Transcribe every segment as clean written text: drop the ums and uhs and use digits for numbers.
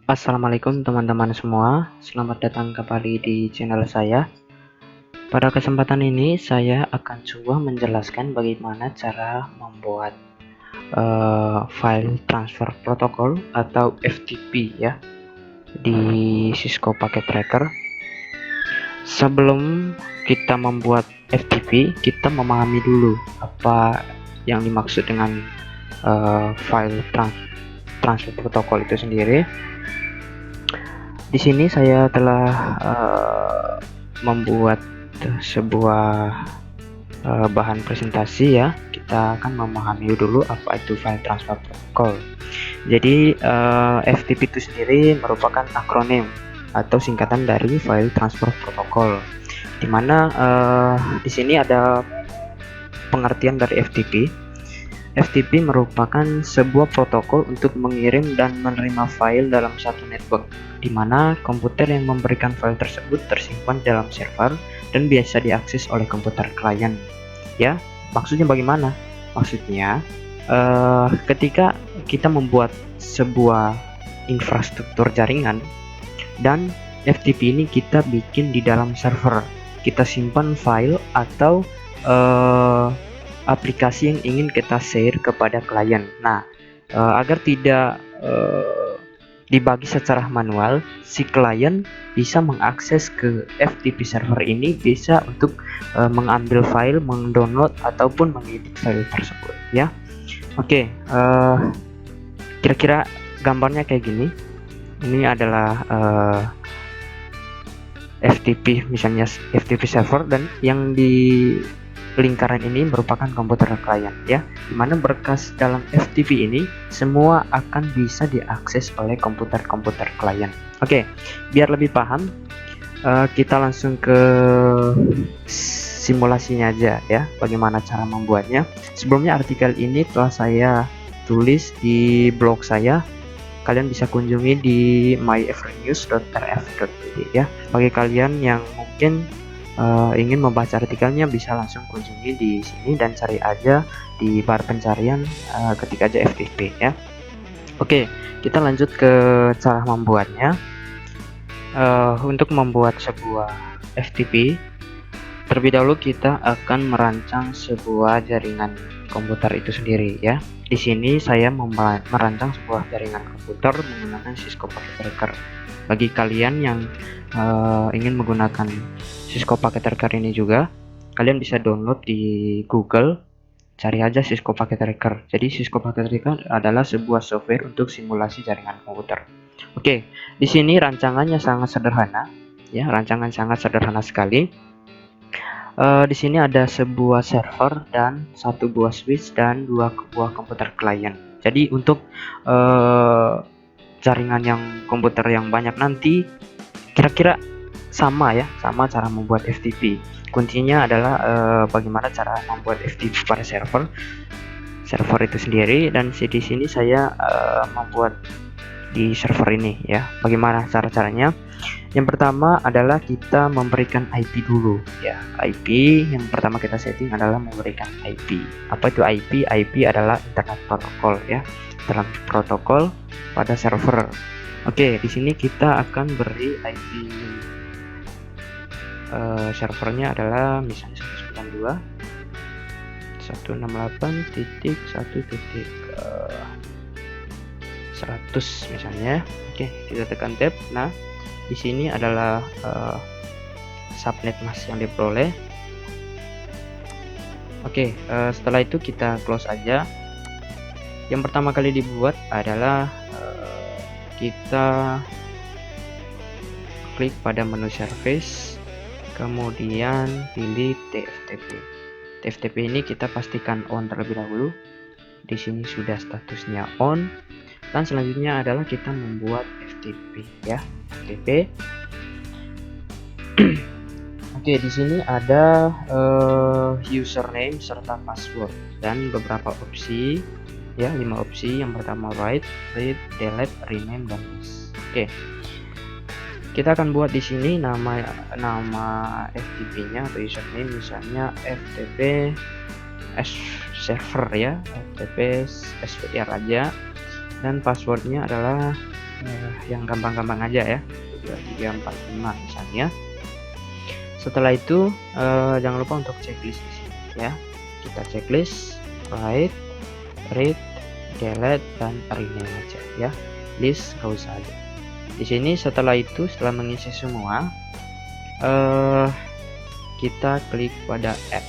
Assalamualaikum teman-teman semua, selamat datang kembali di channel saya. Pada kesempatan ini saya akan coba menjelaskan bagaimana cara membuat file transfer protokol atau FTP ya di Cisco Packet Tracker. Sebelum kita membuat FTP, kita memahami dulu apa yang dimaksud dengan file transfer protokol itu sendiri. Di sini saya telah membuat sebuah bahan presentasi ya. Kita akan memahami dulu apa itu file transfer protocol. Jadi FTP itu sendiri merupakan akronim atau singkatan dari file transfer protocol. Dimana di sini ada pengertian dari FTP. FTP merupakan sebuah protokol untuk mengirim dan menerima file dalam satu network, di mana komputer yang memberikan file tersebut tersimpan dalam server dan biasa diakses oleh komputer klien. Ya, maksudnya bagaimana? Maksudnya, ketika kita membuat sebuah infrastruktur jaringan dan FTP ini kita bikin di dalam server, kita simpan file atau aplikasi yang ingin kita share kepada klien. Nah, agar tidak dibagi secara manual, si klien bisa mengakses ke FTP server ini, bisa untuk mengambil file, mendownload ataupun mengedit file tersebut ya. Oke, kira-kira gambarnya kayak gini. Ini adalah FTP, misalnya FTP server, dan yang di lingkaran ini merupakan komputer klien ya, dimana berkas dalam FTP ini semua akan bisa diakses oleh komputer-komputer klien. Oke, biar lebih paham, kita langsung ke simulasinya aja ya, bagaimana cara membuatnya. Sebelumnya artikel ini telah saya tulis di blog saya, kalian bisa kunjungi di myfrenews.rf.id ya. Bagi kalian yang mungkin ingin membaca artikelnya, bisa langsung kunjungi di sini dan cari aja di bar pencarian, ketik aja FTP ya. Oke, kita lanjut ke cara membuatnya. Untuk membuat sebuah FTP, terlebih dahulu kita akan merancang sebuah jaringan komputer itu sendiri ya. Di sini saya merancang sebuah jaringan komputer menggunakan Cisco Packet Tracker. Bagi kalian yang ingin menggunakan Cisco Packet Tracker ini juga, kalian bisa download di Google, cari aja Cisco Packet Tracker. Jadi Cisco Packet Tracker adalah sebuah software untuk simulasi jaringan komputer. Oke, di sini rancangannya sangat sederhana ya, rancangan sangat sederhana sekali. Di sini ada sebuah server dan satu buah switch dan dua buah komputer klien. Jadi untuk jaringan yang komputer yang banyak nanti kira-kira sama ya, sama cara membuat FTP. Kuncinya adalah bagaimana cara membuat FTP pada server itu sendiri, dan di sini saya membuat di server ini ya. Bagaimana cara-caranya? Yang pertama adalah kita memberikan IP dulu ya. IP yang pertama kita setting adalah memberikan IP. Apa itu IP? IP adalah internet protokol ya, dalam protokol pada server. Oke, di sini kita akan beri IP servernya adalah misalnya 192.168.1.100 misalnya. Oke, kita tekan tab. Nah, di sini adalah subnet mask yang diperoleh. Oke, setelah itu kita close aja. Yang pertama kali dibuat adalah kita klik pada menu service, kemudian pilih TFTP. TFTP ini kita pastikan on terlebih dahulu. Di sini sudah statusnya on. Dan selanjutnya adalah kita membuat FTP ya, FTP. Oke, di sini ada username serta password dan beberapa opsi ya, 5 opsi. Yang pertama write, read, delete, rename, dan list. Oke, kita akan buat di sini nama FTP-nya atau username misalnya FTP server ya, FTP SVR aja, dan passwordnya adalah yang gampang-gampang aja ya, 2, 3, 4, 5 misalnya. Setelah itu jangan lupa untuk checklist di sini ya. Kita checklist, write, read, delete, dan rename aja ya. List nggak usah aja. Di sini setelah mengisi semua, kita klik pada add.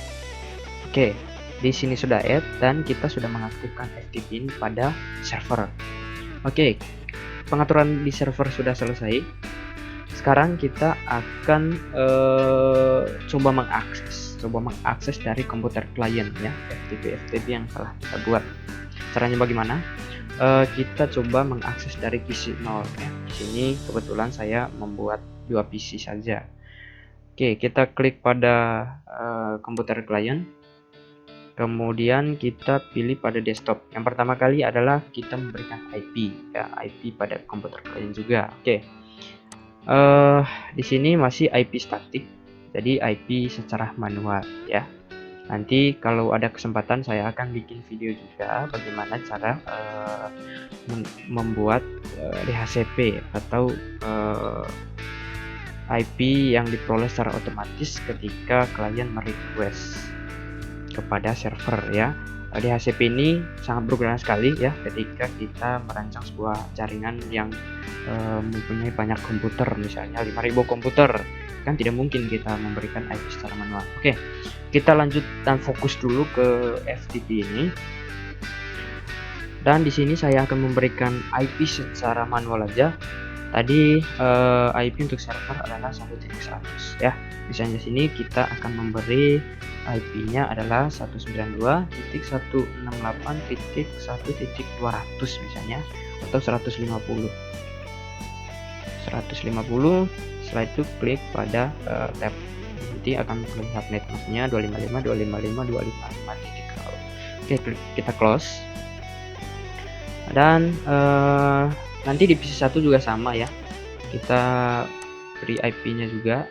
Oke, di sini sudah add dan kita sudah mengaktifkan FTP ini pada server. Oke, pengaturan di server sudah selesai. Sekarang kita akan coba mengakses dari komputer klien ya, FTP yang telah kita buat. Caranya bagaimana? Kita coba mengakses dari PC 0 ya. Di sini kebetulan saya membuat 2 PC saja. Oke, kita klik pada komputer klien. Kemudian kita pilih pada desktop. Yang pertama kali adalah kita memberikan IP ya, IP pada komputer klien juga. Oke. Di sini masih IP statik, jadi IP secara manual ya. Nanti kalau ada kesempatan saya akan bikin video juga bagaimana cara membuat DHCP atau IP yang diperoleh secara otomatis ketika klien merequest kepada server ya. DHCP ini sangat berguna sekali ya ketika kita merancang sebuah jaringan yang mempunyai banyak komputer, misalnya 5000 komputer, kan tidak mungkin kita memberikan IP secara manual. Oke, kita lanjut dan fokus dulu ke FTP ini. Dan di sini saya akan memberikan IP secara manual aja. Tadi IP untuk server adalah 1.100 ya. Misalnya sini kita akan memberi IP-nya adalah 192.168.1.200 misalnya, atau 150. Setelah itu klik pada tab, nanti akan terlihat networknya 255.255.255. Oke, kita close. Dan nanti di PC 1 juga sama ya, kita beri IP-nya juga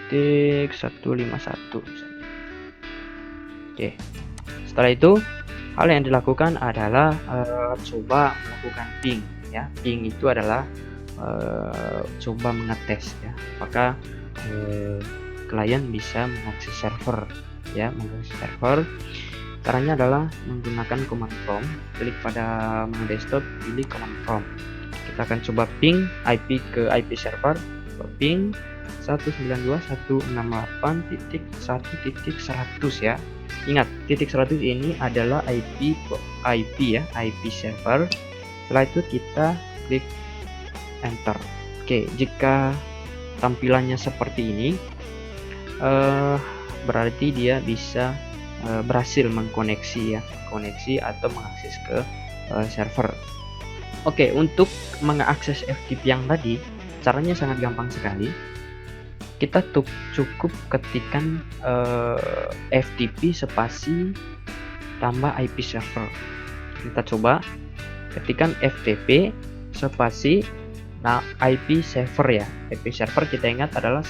151 misalnya. Oke, setelah itu hal yang dilakukan adalah coba melakukan ping ya. Ping itu adalah coba mengetes ya, apakah klien bisa mengakses server ya, mengakses server. Caranya adalah menggunakan command prompt. Klik pada menu desktop, pilih command prompt. Kita akan coba ping IP ke IP server, ping 192.168.1.100 ya. Ingat, titik 100 ini adalah IP ya, IP server. Setelah itu kita klik enter. Oke, jika tampilannya seperti ini, berarti dia bisa berhasil mengkoneksi atau mengakses ke server. Oke, untuk mengakses FTP yang tadi caranya sangat gampang sekali. Kita cukup ketikkan FTP spasi tambah IP server. Kita coba ketikkan FTP spasi IP server ya. IP server kita ingat adalah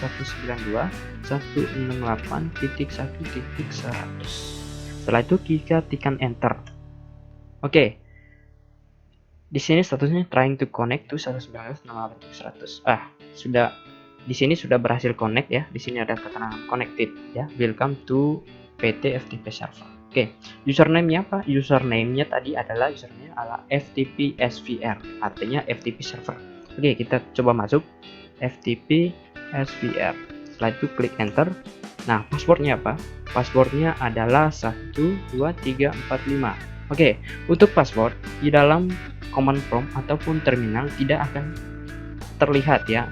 192.168.1.100. Setelah itu kita tekan enter. Oke. Di sini statusnya trying to connect to 192.168.100. Sudah di sini sudah berhasil connect ya. Di sini ada keterangan connected ya. Welcome to PT FTP server. Oke, username-nya apa? Username-nya tadi adalah FTP SVR, artinya FTP server. Oke, kita coba masuk FTP SVR. Setelah itu klik enter. Nah, passwordnya apa? Passwordnya adalah 12345. Oke, untuk password di dalam command prompt ataupun terminal tidak akan terlihat ya,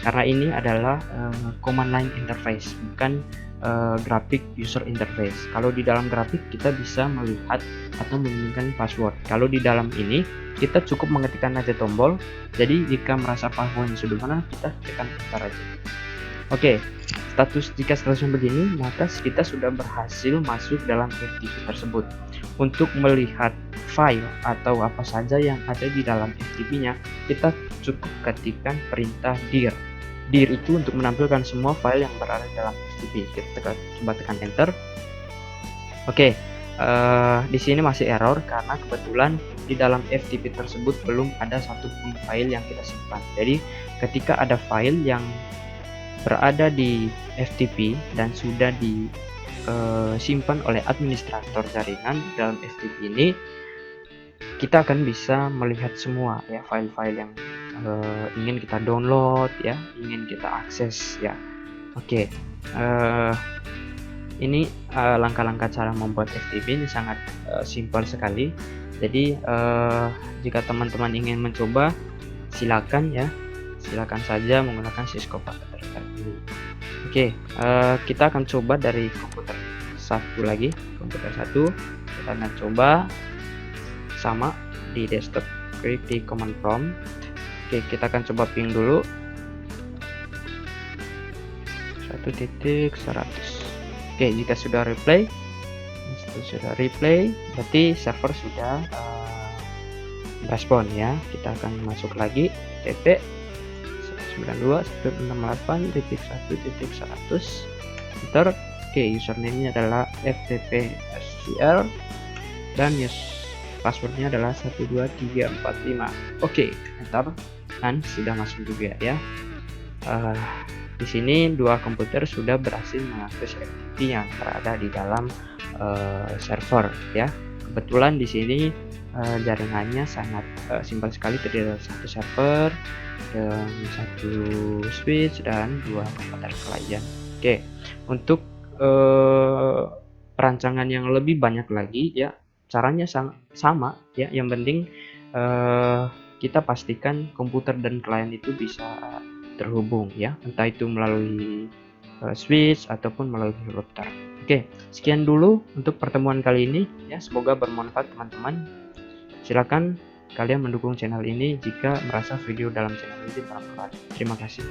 karena ini adalah command line interface, bukan grafik user interface. Kalau di dalam grafik kita bisa melihat atau menginginkan password. Kalau di dalam ini kita cukup mengetikkan aja tombol. Jadi jika merasa passwordnya sudah benar, kita tekan enter aja. Oke, jika statusnya begini, maka kita sudah berhasil masuk dalam FTP tersebut. Untuk melihat file atau apa saja yang ada di dalam FTP-nya, kita cukup ketikkan perintah dir. Dir itu untuk menampilkan semua file yang berada dalam FTP. Kita coba tekan enter. Oke, di sini masih error karena kebetulan di dalam FTP tersebut belum ada satupun file yang kita simpan. Jadi ketika ada file yang berada di FTP dan sudah disimpan oleh administrator jaringan dalam FTP ini, kita akan bisa melihat semua ya file-file yang ingin kita download ya, ingin kita akses ya. Oke, ini langkah-langkah cara membuat FTP ini sangat simpel sekali. Jadi jika teman-teman ingin mencoba, silakan ya, silakan saja menggunakan Cisco Packet Tracker ini. Oke, kita akan coba dari komputer satu lagi, komputer satu kita akan coba sama di desktop, klik di command prompt. Oke, kita akan coba ping dulu 1.100. Oke, jika sudah replay berarti server sudah respon ya. Kita akan masuk lagi TP 192.168.1.100 enter. Oke, username-nya adalah ftp.scr dan passwordnya adalah 12345. Oke, enter, dan sudah masuk juga ya. Di sini dua komputer sudah berhasil mengakses FTP yang berada di dalam server ya. Kebetulan di sini jaringannya sangat simpel sekali, terdiri dari satu server dan satu switch dan dua komputer klien. Oke, untuk perancangan yang lebih banyak lagi ya, caranya sama ya. Yang penting kita pastikan komputer dan klien itu bisa terhubung ya, entah itu melalui switch ataupun melalui router. Oke, sekian dulu untuk pertemuan kali ini ya, semoga bermanfaat teman-teman. Silakan kalian mendukung channel ini jika merasa video dalam channel ini bermanfaat. Terima kasih.